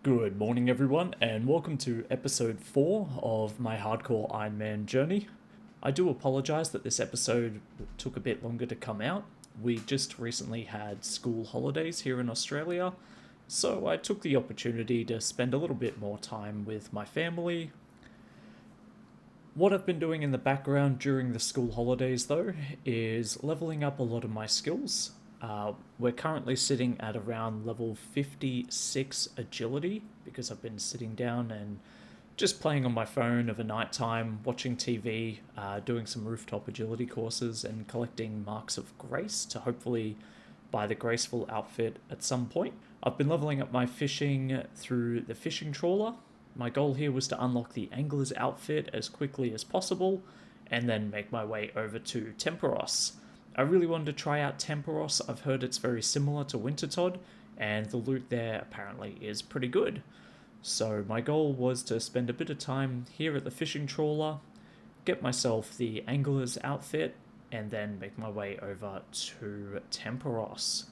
Good morning, everyone, and welcome to episode 4 of my hardcore Iron Man journey. I do apologise that this episode took a bit longer to come out. We just recently had school holidays here in Australia, so I took the opportunity to spend a little bit more time with my family. What I've been doing in the background during the school holidays, though, is leveling up a lot of my skills. We're currently sitting at around level 56 agility because I've been sitting down and just playing on my phone of a night time, watching TV, doing some rooftop agility courses and collecting marks of grace to hopefully buy the graceful outfit at some point. I've been leveling up my fishing through the fishing trawler. My goal here was to unlock the angler's outfit as quickly as possible and then make my way over to Temperos. I really wanted to try out Temperos. I've heard it's very similar to Wintertodt, and the loot there apparently is pretty good. So my goal was to spend a bit of time here at the fishing trawler, get myself the angler's outfit, and then make my way over to Temperos.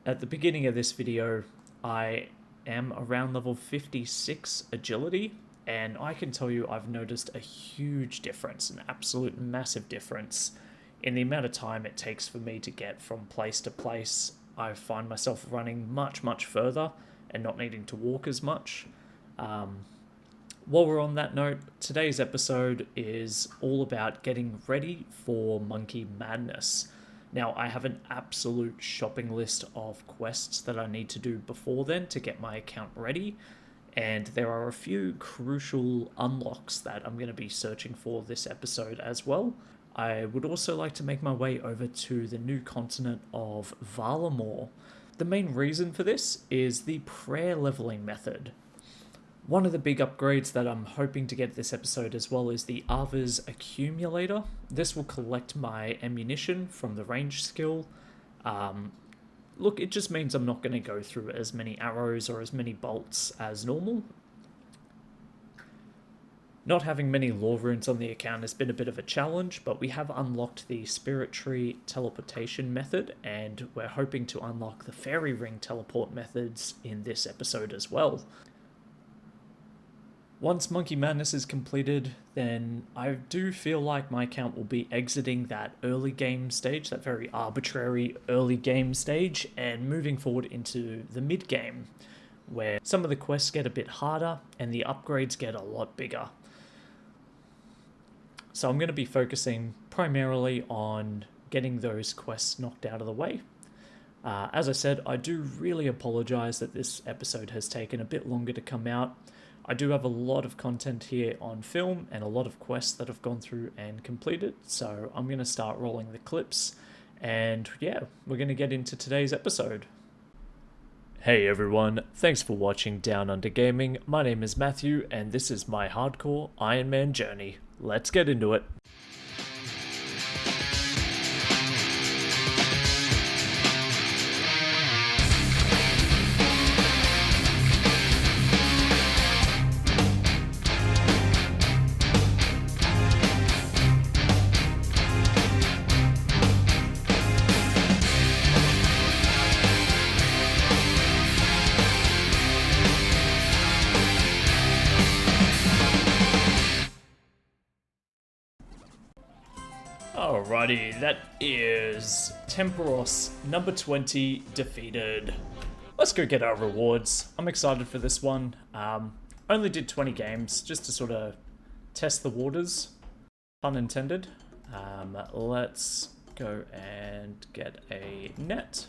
At the beginning of this video, I am around level 56 agility, and I can tell you I've noticed a huge difference, an absolute massive difference in the amount of time it takes for me to get from place to place. I find myself running much further and not needing to walk as much. While we're on that note, today's episode is all about getting ready for Monkey Madness. Now, I have an absolute shopping list of quests that I need to do before then to get my account ready, and there are a few crucial unlocks that I'm going to be searching for this episode as well. I would also like to make my way over to the new continent of Varlamore. The main reason for this is the prayer leveling method. One of the big upgrades that I'm hoping to get this episode as well is the Ava's Accumulator. This will collect my ammunition from the range skill. Look, it just means I'm not going to go through as many arrows or as many bolts as normal. Not having many lore runes on the account has been a bit of a challenge, but we have unlocked the Spirit Tree teleportation method, and we're hoping to unlock the Fairy Ring teleport methods in this episode as well. Once Monkey Madness is completed, then I do feel like my account will be exiting that early game stage, that very arbitrary early game stage, and moving forward into the mid game, where some of the quests get a bit harder and the upgrades get a lot bigger. So I'm going to be focusing primarily on getting those quests knocked out of the way. As I said, I do really apologize that this episode has taken a bit longer to come out. I do have a lot of content here on film and a lot of quests that I've gone through and completed. So I'm going to start rolling the clips. And yeah, we're going to get into today's episode. Hey everyone, thanks for watching Down Under Gaming. My name is Matthew and this is my hardcore Iron Man journey. Let's get into it. Alrighty, that is Temperos number 20 defeated. Let's go get our rewards. I'm excited for this one. Only did 20 games just to sort of test the waters, pun intended. Let's go and get a net.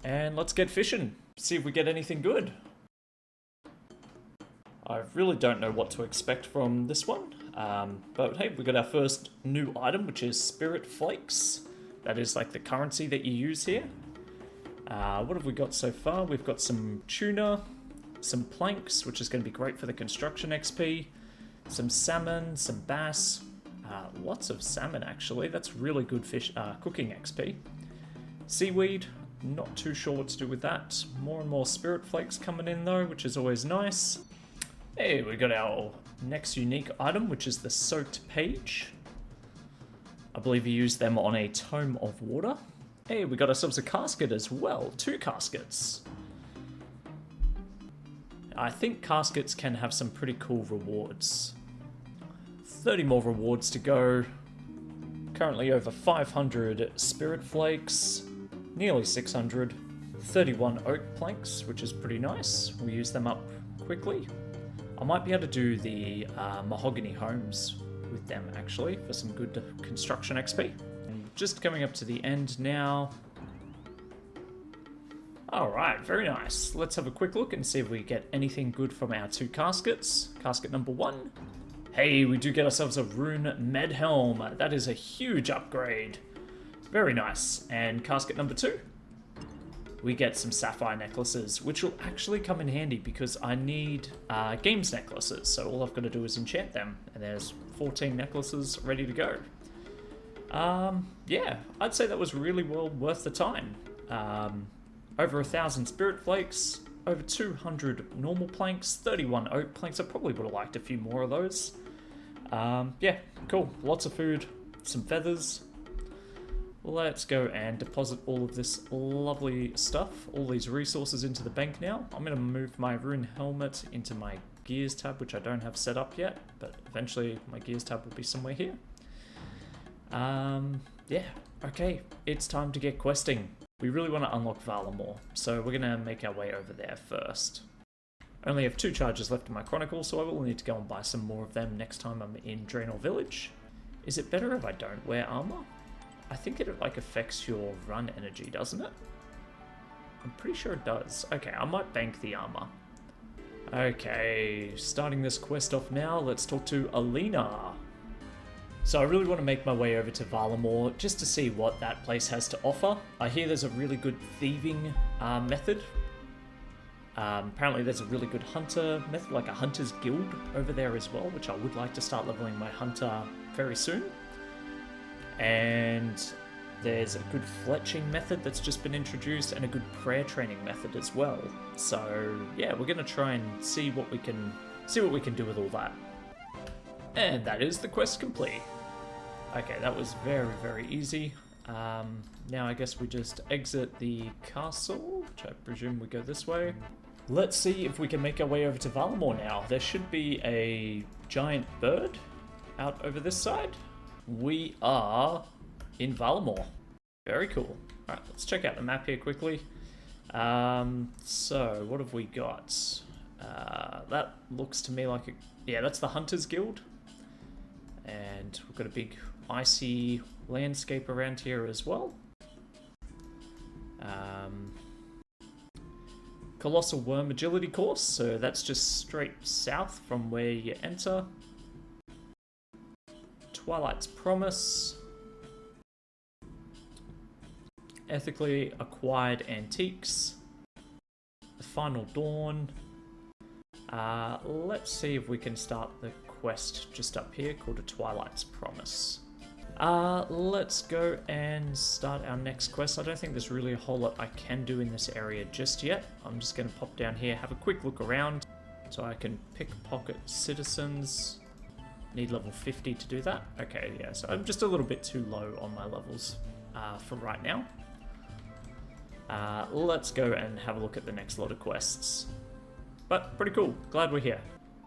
And let's get fishing, see if we get anything good. I really don't know what to expect from this one, but hey, we got our first new item, which is Spirit Flakes. That is like the currency that you use here. What have we got so far? We've got some tuna, some planks, which is going to be great for the construction XP, some salmon, some bass, lots of salmon actually. That's really good fish cooking XP. Seaweed, not too sure what to do with that. More and more Spirit Flakes coming in though, which is always nice. Hey, we got our next unique item, which is the Soaked Page. I believe we use them on a Tome of Water. Hey, we got ourselves a casket as well. 2 caskets. I think caskets can have some pretty cool rewards. 30 more rewards to go. Currently over 500 spirit flakes, nearly 600. 31 oak planks, which is pretty nice. We'll use them up quickly. I might be able to do the mahogany homes with them actually for some good construction XP. And just coming up to the end now. Alright, very nice. Let's have a quick look and see if we get anything good from our 2 caskets. Casket number 1. Hey, we do get ourselves a rune med helm. That is a huge upgrade. Very nice. And casket number 2. We get some sapphire necklaces, which will actually come in handy because I need games necklaces. So all I've got to do is enchant them. And there's 14 necklaces ready to go. Yeah, I'd say that was really well worth the time. Over 1,000 spirit flakes, over 200 normal planks, 31 oak planks. I probably would have liked a few more of those. Yeah, cool. Lots of food, some feathers. Let's go and deposit all of this lovely stuff, all these resources into the bank now. I'm going to move my rune helmet into my gears tab, which I don't have set up yet, but eventually my gears tab will be somewhere here. Yeah, okay, it's time to get questing. We really want to unlock Valamore, so we're going to make our way over there first. I only have 2 charges left in my Chronicle, so I will need to go and buy some more of them next time I'm in Draenor Village. Is it better if I don't wear armor? I think it like affects your run energy, doesn't it? I'm pretty sure it does. Okay, I might bank the armor. Okay, starting this quest off now, let's talk to Alina. So I really want to make my way over to Valamore just to see what that place has to offer. I hear there's a really good thieving method. Apparently there's a really good hunter method, like a hunter's guild over there as well, which I would like to start leveling my hunter very soon. And there's a good fletching method that's just been introduced and a good prayer training method as well. So yeah, we're gonna try and see what we can do with all that. And that is the quest complete. Okay, that was very, very easy. Now I guess we just exit the castle, which I presume we go this way. Let's see if we can make our way over to Valamore now. There should be a giant bird out over this side. We are in Valamore. Very cool. Alright, let's check out the map here quickly. So, what have we got? That looks to me like yeah, that's the Hunter's Guild. And we've got a big icy landscape around here as well. Colossal Worm Agility course, so that's just straight south from where you enter. Twilight's Promise. Ethically Acquired Antiques. The Final Dawn. Let's see if we can start the quest just up here called A Twilight's Promise. Let's go and start our next quest. I don't think there's really a whole lot I can do in this area just yet. I'm just going to pop down here, have a quick look around so I can pickpocket citizens. Need level 50 to do that. Okay, yeah, so I'm just a little bit too low on my levels for right now. Let's go and have a look at the next lot of quests. But pretty cool, glad we're here.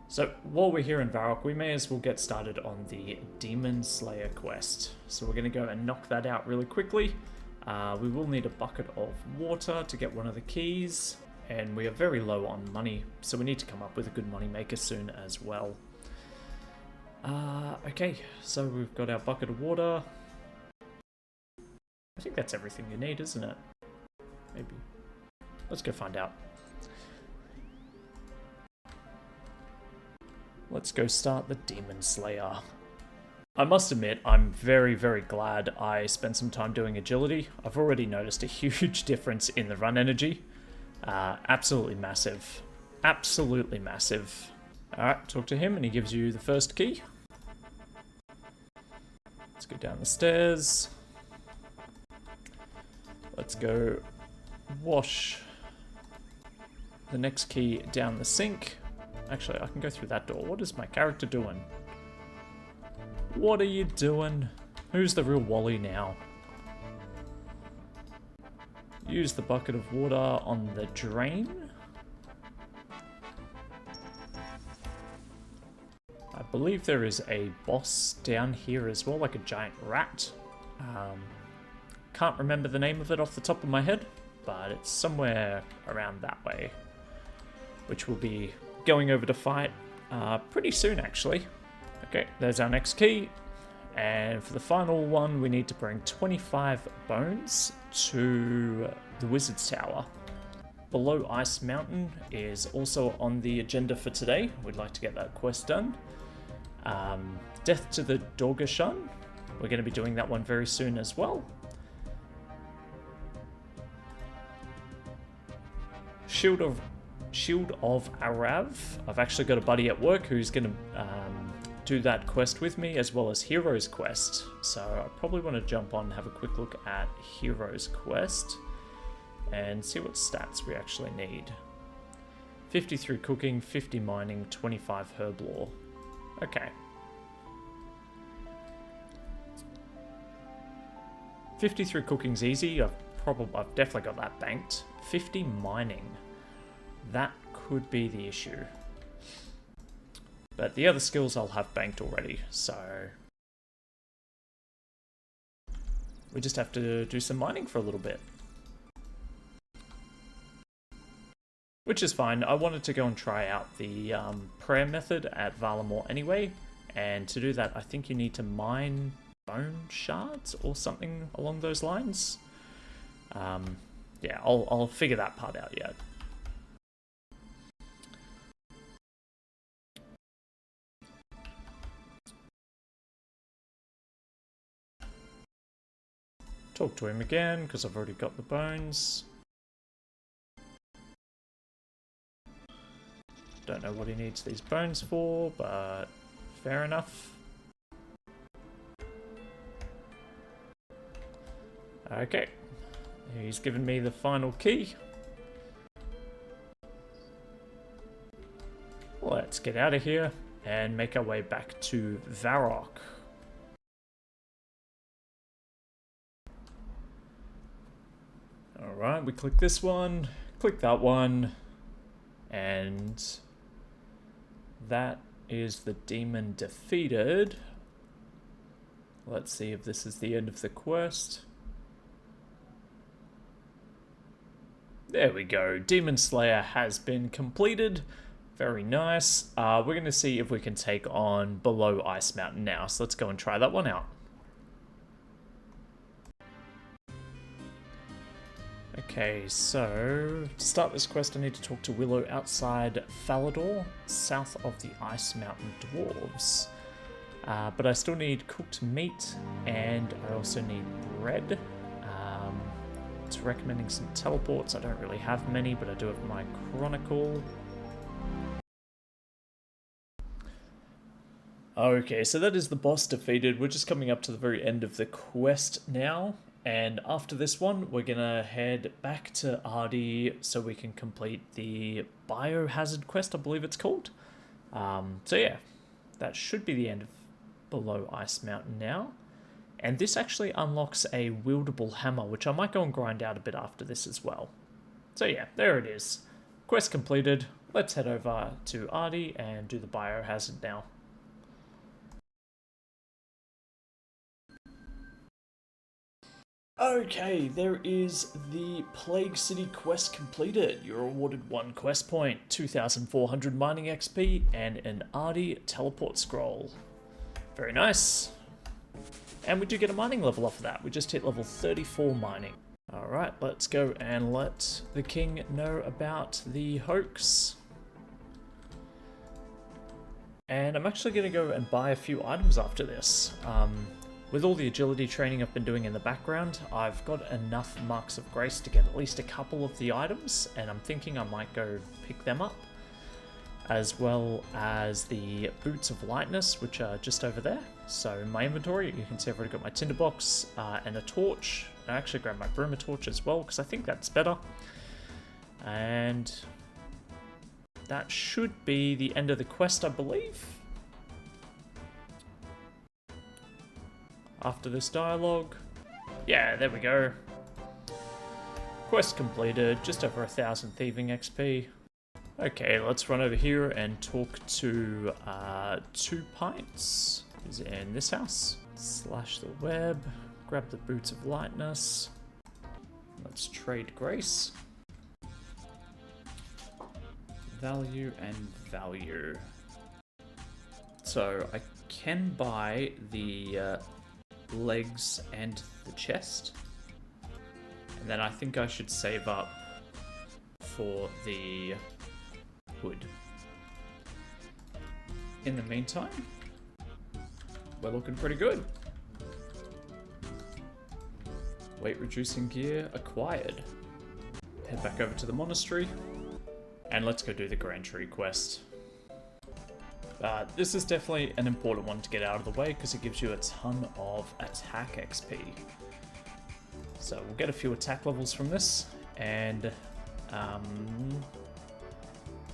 So while we're here in Varrock, we may as well get started on the Demon Slayer quest. So we're going to go and knock that out really quickly. We will need a bucket of water to get one of the keys, and we are very low on money, so we need to come up with a good money maker soon as well. Okay, so we've got our bucket of water. I think that's everything you need, isn't it? Maybe. Let's go find out. Let's go start the Demon Slayer. I must admit, I'm very, very glad I spent some time doing agility. I've already noticed a huge difference in the run energy. Absolutely massive. Absolutely massive. Alright, talk to him and he gives you the first key. Let's go down the stairs. Let's go wash the next key down the sink. Actually, I can go through that door. What is my character doing? What are you doing? Who's the real Wally now? Use the bucket of water on the drain. believe there is a boss down here as well, like a giant rat. Can't remember the name of it off the top of my head, but it's somewhere around that way, which we'll be going over to fight pretty soon, actually. Okay, there's our next key, and for the final one, we need to bring 25 bones to the Wizard's Tower. Below Ice Mountain is also on the agenda for today. We'd like to get that quest done. Death to the Dorgashan. We're going to be doing that one very soon as well. Shield of Arav. I've actually got a buddy at work who's going to do that quest with me, as well as Hero's Quest. So I probably want to jump on and have a quick look at Hero's Quest and see what stats we actually need. 53 cooking, 50 mining, 25 herb lore. Okay. 53 cooking's easy. I've definitely got that banked. 50 mining. That could be the issue. But the other skills I'll have banked already, so we just have to do some mining for a little bit. Which is fine. I wanted to go and try out the prayer method at Valamore anyway, and to do that I think you need to mine bone shards or something along those lines. Yeah, I'll figure that part out yet. Talk to him again, because I've already got the bones. Don't know what he needs these bones for, but fair enough. Okay, he's given me the final key. Let's get out of here and make our way back to Varrock. Alright, we click this one, click that one, and that is the demon defeated. Let's see if this is the end of the quest. There we go, Demon Slayer has been completed. Very nice. We're going to see if we can take on Below Ice Mountain now, so let's go and try that one out. Okay, so to start this quest I need to talk to Willow outside Falador, south of the Ice Mountain Dwarves. But I still need cooked meat, and I also need bread. It's recommending some teleports. I don't really have many, but I do have my Chronicle. Okay, so that is the boss defeated. We're just coming up to the very end of the quest now. And after this one, we're gonna head back to Ardi so we can complete the biohazard quest, I believe it's called. So yeah, that should be the end of Below Ice Mountain now. And this actually unlocks a wieldable hammer, which I might go and grind out a bit after this as well. So yeah, there it is. Quest completed. Let's head over to Ardi and do the biohazard now. Okay, there is the Plague City quest completed. You're awarded 1 quest point, 2,400 mining XP, and an Ardi teleport scroll. Very nice. And we do get a mining level off of that. We just hit level 34 mining. Alright, let's go and let the king know about the hoax. And I'm actually going to go and buy a few items after this. With all the agility training I've been doing in the background, I've got enough marks of grace to get at least a couple of the items, and I'm thinking I might go pick them up, as well as the boots of lightness, which are just over there. So in my inventory, you can see I've already got my tinderbox and a torch. I actually grabbed my broomer torch as well, because I think that's better. And that should be the end of the quest, I believe. After this dialogue. Yeah, there we go. Quest completed, just over 1,000 thieving XP. Okay, let's run over here and talk to 2 Pints, who's in this house. Slash the web, grab the Boots of Lightness. Let's trade Grace. Value and value. So I can buy the legs and the chest. And then I think I should save up for the hood. In the meantime, we're looking pretty good. Weight reducing gear acquired. Head back over to the monastery and let's go do the Grand Tree quest. This is definitely an important one to get out of the way because it gives you a ton of attack XP. So we'll get a few attack levels from this, and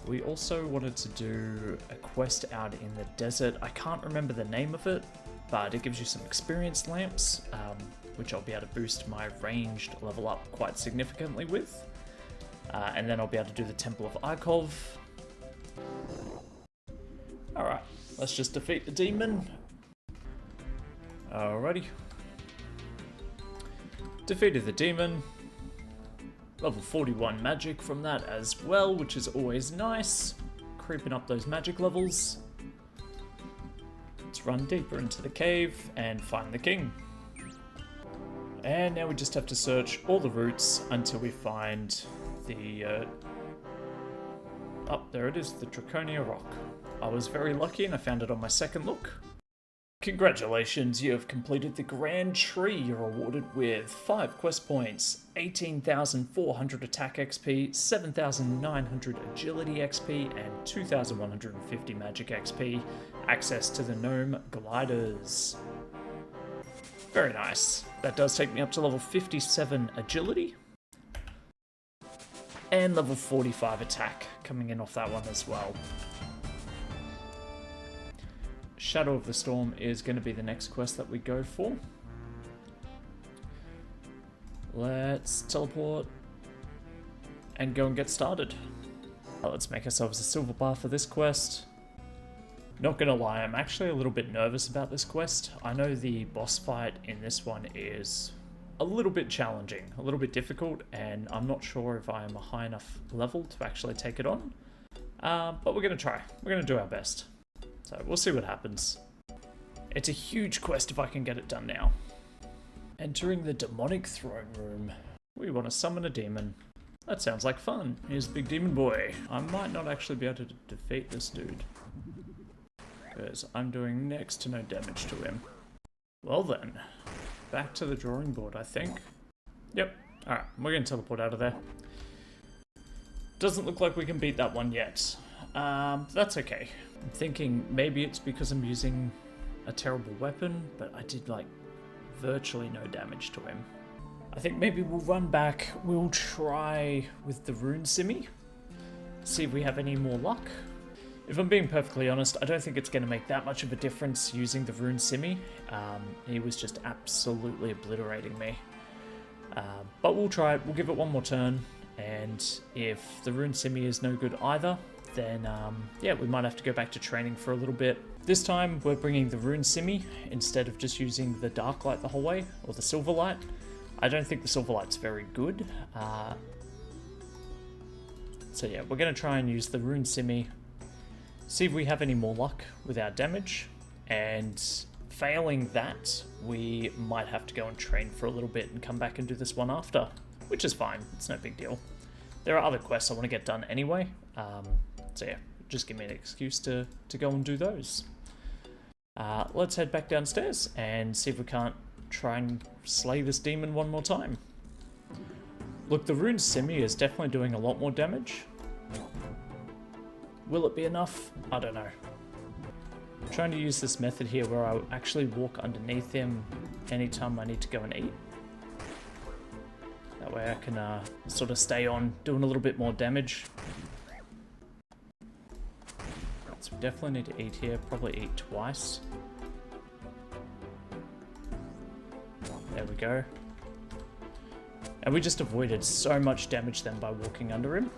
we also wanted to do a quest out in the desert. I can't remember the name of it, but it gives you some experience lamps, which I'll be able to boost my ranged level up quite significantly with. And then I'll be able to do the Temple of Ikov. Alright, let's just defeat the demon. Alrighty. Defeated the demon. Level 41 magic from that as well, which is always nice. Creeping up those magic levels. Let's run deeper into the cave and find the king. And now we just have to search all the routes until we find the... there it is, the Draconia Rock. I was very lucky and I found it on my second look. Congratulations, you have completed the Grand Tree. You're awarded with 5 quest points, 18,400 attack XP, 7,900 agility XP, and 2,150 magic XP. Access to the gnome gliders. Very nice. That does take me up to level 57 agility. And level 45 attack coming in off that one as well. Shadow of the Storm is going to be the next quest that we go for. Let's teleport and go and get started. Let's make ourselves a silver bar for this quest. Not gonna lie, I'm actually a little bit nervous about this quest. I know the boss fight in this one is a little bit challenging, a little bit difficult, and I'm not sure if I am a high enough level to actually take it on. But we're gonna try. We're gonna do our best. So we'll see what happens. It's a huge quest if I can get it done now. Entering the demonic throne room. We want to summon a demon. That sounds like fun. Here's Big Demon Boy. I might not actually be able to defeat this dude, because I'm doing next to no damage to him. Well then, back to the drawing board, I think. Yep, alright, we're going to teleport out of there. Doesn't look like we can beat that one yet. That's okay. I'm thinking maybe it's because I'm using a terrible weapon, but I did like virtually no damage to him. I think maybe we'll run back, we'll try with the rune simmy, see if we have any more luck. If I'm being perfectly honest, I don't think it's going to make that much of a difference using the rune simmy. He was just absolutely obliterating me. But we'll try it, we'll give it one more turn, and if the rune simmy is no good either, then yeah, we might have to go back to training for a little bit. This time we're bringing the rune simmy instead of just using the dark light the whole way, or the silver light. I don't think the silver light's very good. So yeah, we're going to try and use the rune simmy, see if we have any more luck with our damage, and failing that, we might have to go and train for a little bit and come back and do this one after, which is fine, it's no big deal. There are other quests I want to get done anyway, so yeah, just give me an excuse to go and do those. Let's head back downstairs and see if we can't try and slay this demon one more time. Look, the rune simmy is definitely doing a lot more damage. Will it be enough? I don't know. I'm trying to use this method here where I actually walk underneath him anytime I need to go and eat. That way I can sort of stay on doing a little bit more damage. So we definitely need to eat here, probably eat twice. There we go. And we just avoided so much damage then by walking under him.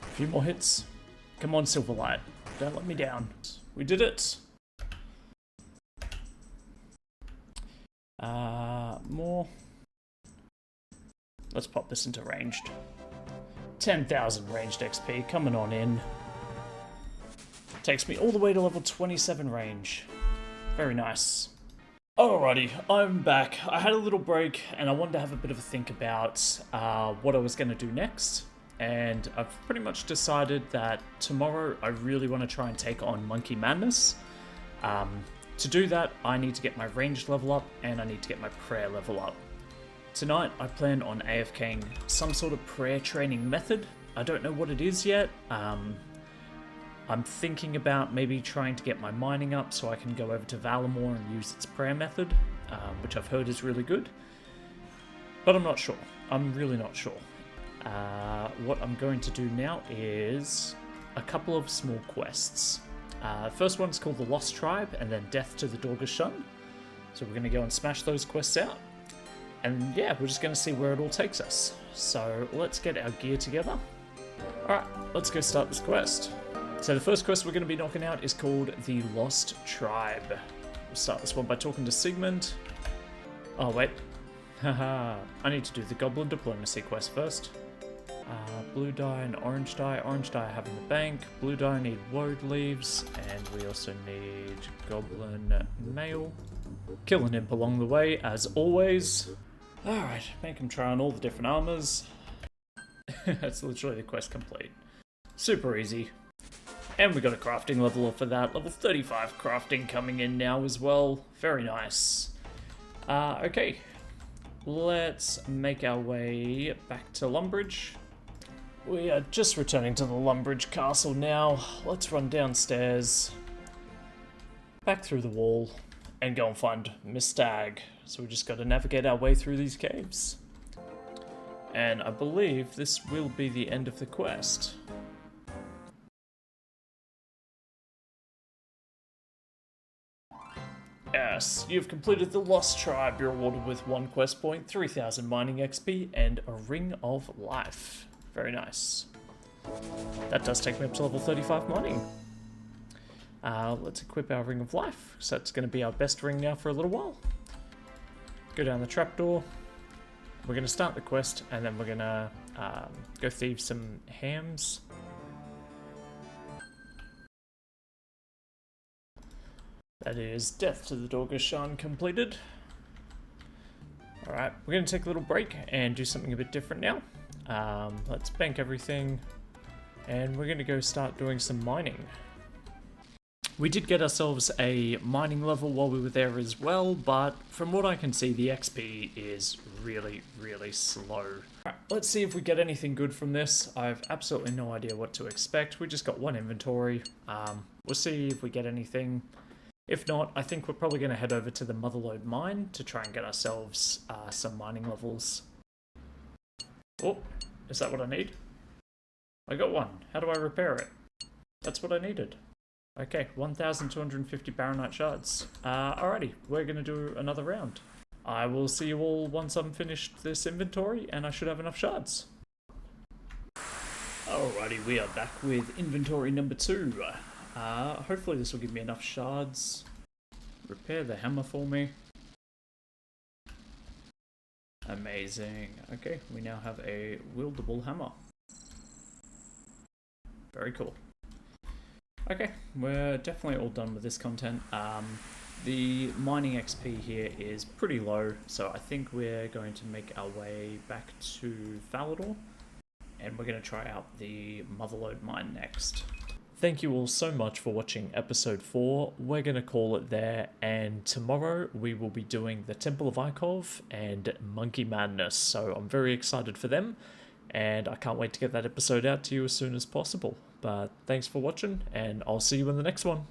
A few more hits. Come on, Silverlight. Don't let me down. We did it. More. Let's pop this into ranged. 10,000 ranged XP coming on in. Takes me all the way to level 27 range. Very nice. Alrighty, I'm back. I had a little break and I wanted to have a bit of a think about what I was going to do next. And I've pretty much decided that tomorrow I really want to try and take on Monkey Madness. To do that, I need to get my ranged level up and I need to get my prayer level up. Tonight, I plan on AFKing some sort of prayer training method. I don't know what it is yet. I'm thinking about maybe trying to get my mining up so I can go over to Valamore and use its prayer method, which I've heard is really good. But I'm not sure. I'm really not sure. What I'm going to do now is a couple of small quests. First one's called the Lost Tribe, and then Death to the Dorgashun. So we're going to go and smash those quests out. And yeah, we're just going to see where it all takes us. So let's get our gear together. Alright, let's go start this quest. So the first quest we're going to be knocking out is called the Lost Tribe. We'll start this one by talking to Sigmund. Oh wait, haha, I need to do the Goblin Diplomacy quest first. Blue dye and orange dye. Orange dye I have in the bank. Blue dye I need woad leaves, and we also need Goblin Mail. Kill an imp along the way, as always. Alright, make him try on all the different armors. That's literally the quest complete. Super easy. And we got a crafting level for that. Level 35 crafting coming in now as well. Very nice. Okay. Let's make our way back to Lumbridge. We are just returning to the Lumbridge Castle now. Let's run downstairs, back through the wall, and go and find Miss Stag. So we just got to navigate our way through these caves. And I believe this will be the end of the quest. Yes, you've completed the Lost Tribe. You're awarded with 1 quest point, 3,000 mining XP, and a Ring of Life. Very nice. That does take me up to level 35 mining. Let's equip our Ring of Life, so that's going to be our best ring now for a little while. Go down the trapdoor. We're going to start the quest, and then we're going to go thieve some hams. That is Death to the Dorgashun completed. Alright, we're going to take a little break and do something a bit different now. Let's bank everything, and we're going to go start doing some mining. We did get ourselves a mining level while we were there as well, but from what I can see, the XP is really, really slow. Alright, let's see if we get anything good from this. I have absolutely no idea what to expect. We just got 1 inventory. We'll see if we get anything. If not, I think we're probably going to head over to the Motherlode mine to try and get ourselves some mining levels. Oh, is that what I need? I got 1. How do I repair it? That's what I needed. Okay, 1,250 Baronite shards. Alrighty, we're going to do another round. I will see you all once I'm finished this inventory, and I should have enough shards. Alrighty, we are back with inventory number 2. Hopefully this will give me enough shards. Repair the hammer for me. Amazing. Okay, we now have a wieldable hammer. Very cool. Okay, we're definitely all done with this content. The mining XP here is pretty low, so I think we're going to make our way back to Falador, and we're going to try out the Motherlode mine next. Thank you all so much for watching episode 4. We're going to call it there, and tomorrow we will be doing the Temple of Ikov and Monkey Madness, so I'm very excited for them, and I can't wait to get that episode out to you as soon as possible. But thanks for watching, and I'll see you in the next one.